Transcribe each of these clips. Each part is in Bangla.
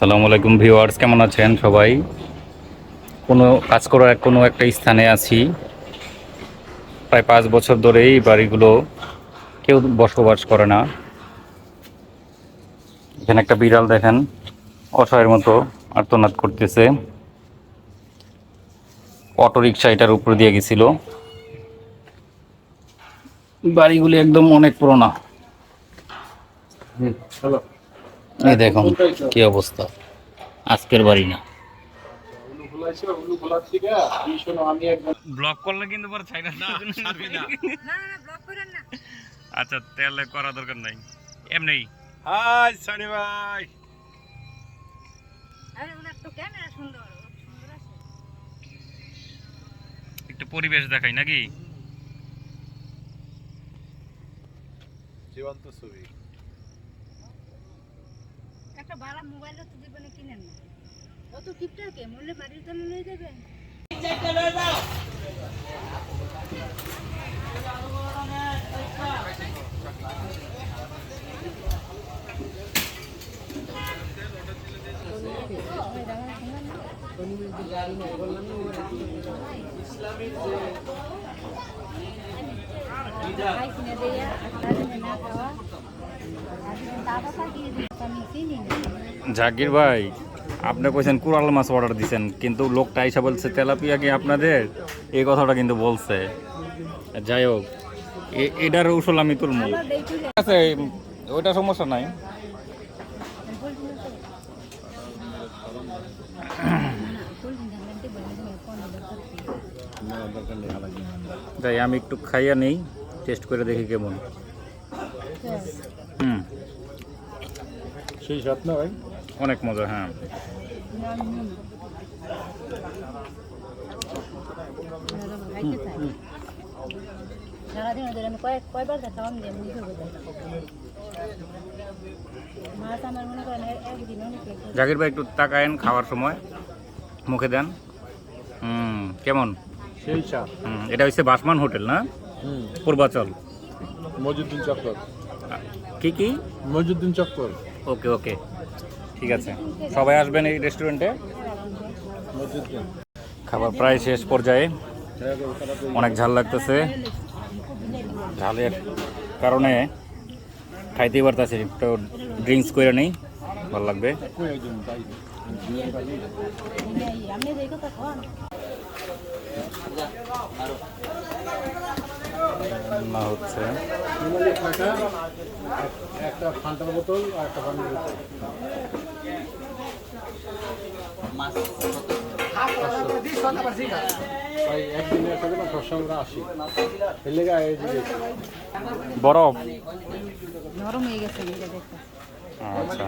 আসসালামু আলাইকুম ভিউয়ার্স, কেমন আছেন সবাই? কোনো কাজ করার কোনো একটা স্থানে আছি। প্রায় 5 বছর ধরে এই বাড়িগুলো কেউ বসবাস করে না। এখানে একটা বিড়াল দেখেন অসহায়ের মতো আর্তনাদ করতেছে। অটো রিক্সা এটার উপর দিয়ে গেছিল। বাড়িগুলি একদম অনেক পুরোনো। এই দেখুন কি অবস্থা, আজকের বাড়ি না। ব্লক করলে কিন্তু পরে ছাইনা না, ছাড়বি না। না না ব্লক করেন না। আচ্ছা তাহলে করা দরকার নাই, এমনি। হাই সানি ভাই, আরে ওনার তো ক্যামেরা সুন্দর সুন্দর আছে। একটু পরিবেশ দেখাই নাকি? জীবন্ত ছবি। একটা ভালো মোবাইল তো জীবনে কিনেন না, অত টিপটাকে মূল্যে বাড়ির জন্য নিয়ে যাবেন। জাকির ভাই, আপনি কইছেন কুরাল মাছ অর্ডার দিছেন, কিন্তু লোকটা এসে বলছে তেলাপিয়া কি আপনাদের, এই কথাটা কিন্তু বলছে। যাই হোক, এটার উসল আমি তুলমু। ঠিক আছে, ওইটা সমস্যা নাই। যাই আমি একটু খাইয়া নেই, টেস্ট করে দেখি কেমন। সেই স্বাদ না ভাই, অনেক মজা। হ্যাঁ জাকির ভাই একটু তাকায়েন, খাওয়ার সময় মুখে দেন। কেমন? সেই স্বাদ। এটা হচ্ছে বাসমান হোটেল না? পূর্বাচল মজিউদ্দিন চক্কর। কি কি মজিউদ্দিন চক্কর। ওকে ওকে, ঠিক আছে, সবাই আসবেন এই রেস্টুরেন্টে। খাবার প্রায় শেষ পর্যায়ে, অনেক ঝাল লাগতেছে। ঝালের কারণে খাইতেই পারতেছি, একটু ড্রিঙ্কস করে নেই, ভালো লাগবে। না হচ্ছে একটা ফান্টার বোতল আর একটা পানির বোতল। একদিনের সাথে না সবসময় আসি, বরফ নরম হয়ে গেছে। আচ্ছা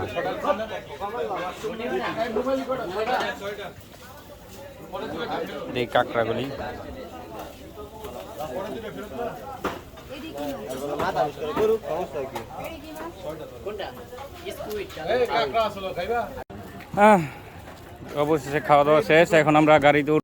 এই কাঁকড়াগুলি অবশেষে খাওয়া দাওয়া শেষ। এখন আমরা গাড়িতে